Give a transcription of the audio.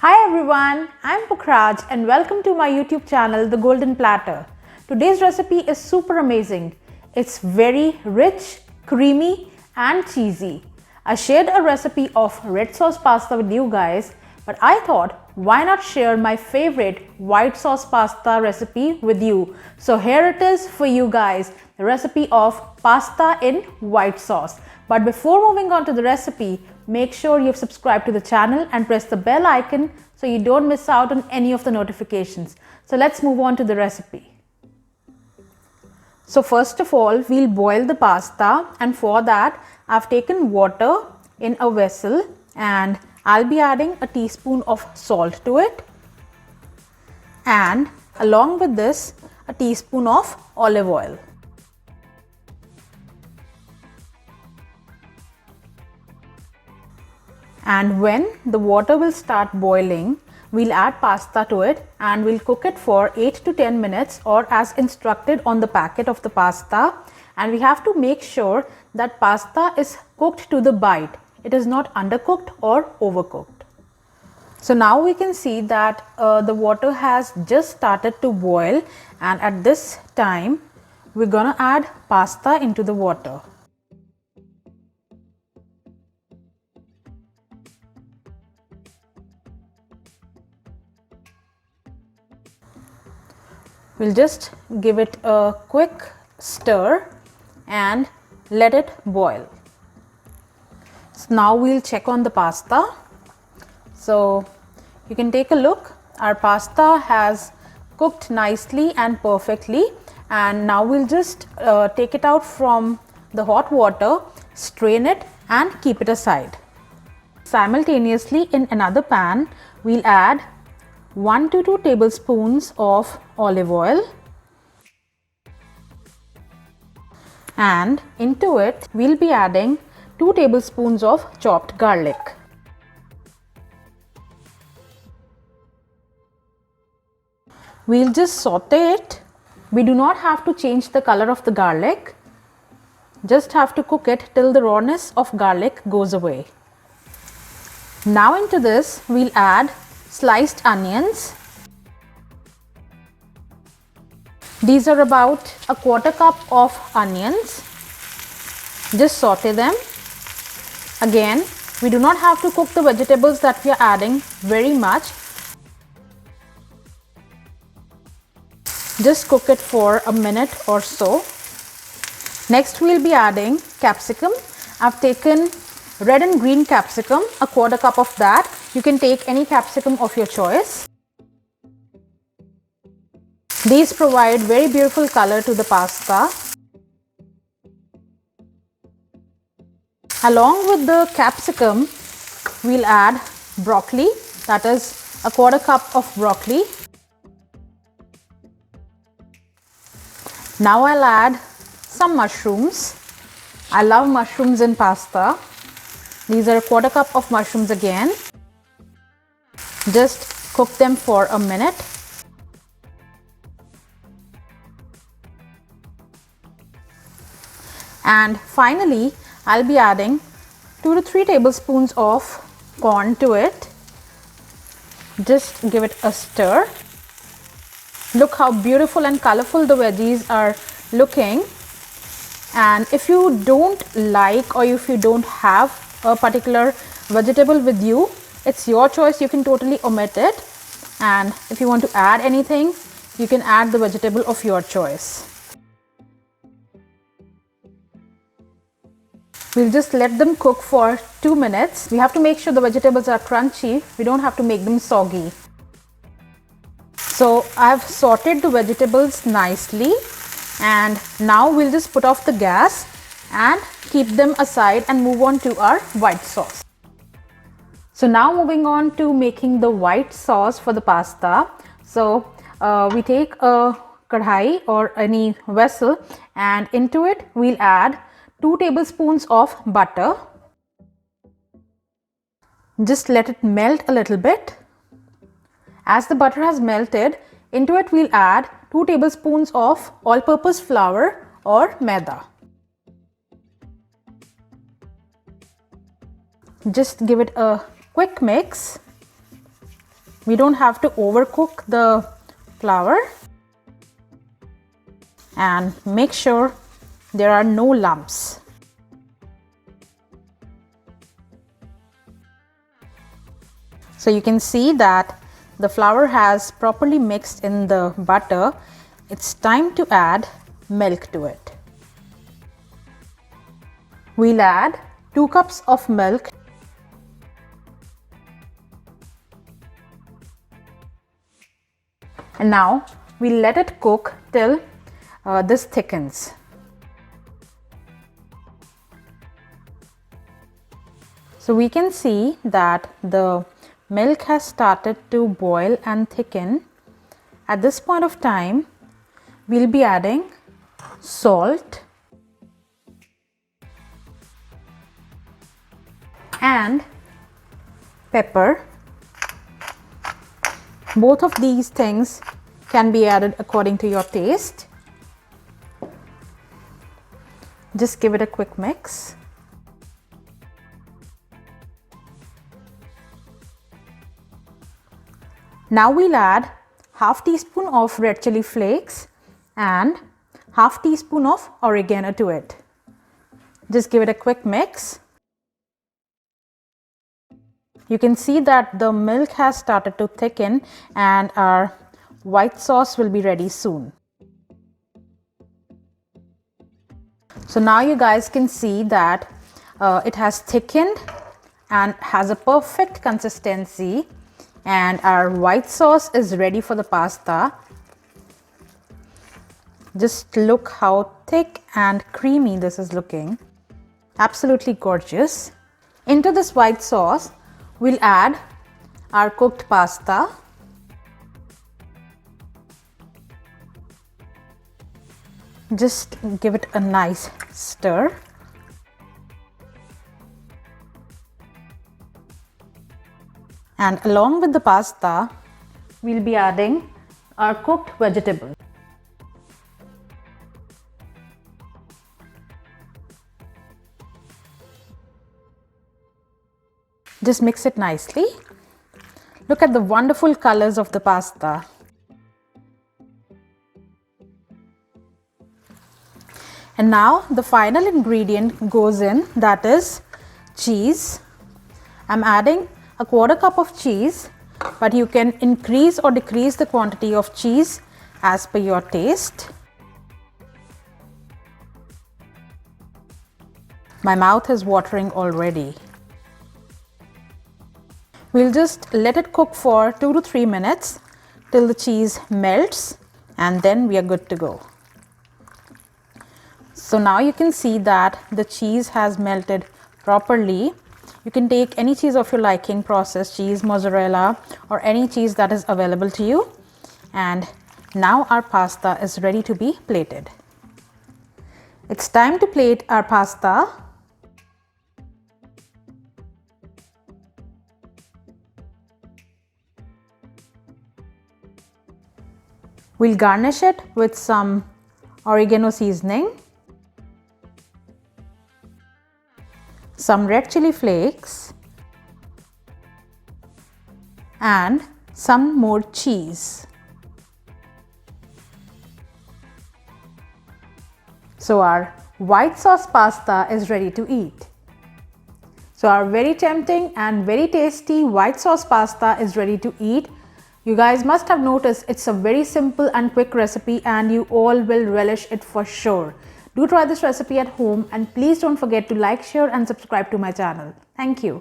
Hi everyone, I'm Pukhraj and welcome to my YouTube channel The Golden Platter. Today's recipe is super amazing. It's very rich, creamy and cheesy. I shared a recipe of red sauce pasta with you guys, but I thought why not share my favorite white sauce pasta recipe with you. So here it is for you guys, the recipe of pasta in white sauce. But before moving on to the recipe, make sure you've subscribed to the channel and press the bell icon so you don't miss out on any of the notifications. So let's move on to the recipe. So first of all, we'll boil the pasta, and for that I've taken water in a vessel and I'll be adding a teaspoon of salt to it, and along with this a teaspoon of olive oil. And when the water will start boiling, we'll add pasta to it and we'll cook it for 8 to 10 minutes or as instructed on the packet of the pasta. And we have to make sure that pasta is cooked to the bite. It is not undercooked or overcooked. So now we can see that the water has just started to boil, and at this time we're gonna add pasta into the water. We'll just give it a quick stir and let it boil. So now we'll check on the pasta. So you can take a look. Our pasta has cooked nicely and perfectly, and now we'll just take it out from the hot water, strain it and keep it aside. Simultaneously in another pan, we'll add 1 to 2 tablespoons of olive oil, and into it we'll be adding 2 tablespoons of chopped garlic. We'll just saute it. We do not have to change the color of the garlic, just have to cook it till the rawness of garlic goes away. Now into this we'll add sliced onions. These are about a 1/4 cup of onions. Just saute them. Again, we do not have to cook the vegetables that we are adding very much. Just cook it for a minute or so. Next we'll be adding capsicum. I've taken red and green capsicum, a 1/4 cup of that. You can take any capsicum of your choice. These provide very beautiful color to the pasta. Along with the capsicum, we'll add broccoli, that is a 1/4 cup of broccoli. Now I'll add some mushrooms. I love mushrooms in pasta. These are a 1/4 cup of mushrooms again. Just cook them for a minute. And finally, I'll be adding 2 to 3 tablespoons of corn to it. Just give it a stir. Look how beautiful and colorful the veggies are looking. And if you don't like, or if you don't have a particular vegetable with you, it's your choice. You can totally omit it, and if you want to add anything, you can add the vegetable of your choice. We'll just let them cook for 2 minutes. We have to make sure the vegetables are crunchy. We don't have to make them soggy. So I've sauteed the vegetables nicely, and now we'll just put off the gas and keep them aside and move on to our white sauce. So now moving on to making the white sauce for the pasta. So we take a kadhai or any vessel, and into it we'll add 2 tablespoons of butter. Just let it melt a little bit. As the butter has melted, into it we'll add 2 tablespoons of all-purpose flour or Maida. Just give it a quick mix. We don't have to overcook the flour, and make sure there are no lumps. So you can see that the flour has properly mixed in the butter. It's time to add milk to it. We'll add 2 cups of milk. And now we'll let it cook till this thickens. So we can see that the milk has started to boil and thicken. At this point of time, we'll be adding salt and pepper. Both of these things can be added according to your taste. Just give it a quick mix. Now we'll add half teaspoon of red chili flakes and half teaspoon of oregano to it. Just give it a quick mix. You can see that the milk has started to thicken and our white sauce will be ready soon. So now you guys can see that it has thickened and has a perfect consistency, and our white sauce is ready for the pasta. Just look how thick and creamy this is looking. Absolutely gorgeous. Into this white sauce, we'll add our cooked pasta. Just give it a nice stir. And along with the pasta, we'll be adding our cooked vegetables. Just mix it nicely. Look at the wonderful colors of the pasta. And now the final ingredient goes in, that is cheese. I'm adding a 1/4 cup of cheese, but you can increase or decrease the quantity of cheese as per your taste. My mouth is watering already. We'll just let it cook for 2 to 3 minutes till the cheese melts, and then we are good to go. So now you can see that the cheese has melted properly. You can take any cheese of your liking, processed cheese, mozzarella, or any cheese that is available to you. And now our pasta is ready to be plated. It's time to plate our pasta. We'll garnish it with some oregano seasoning, some red chili flakes, and some more cheese. So our white sauce pasta is ready to eat. So our very tempting and very tasty white sauce pasta is ready to eat. You guys must have noticed it's a very simple and quick recipe, and you all will relish it for sure. Do try this recipe at home, and please don't forget to like, share and subscribe to my channel. Thank you.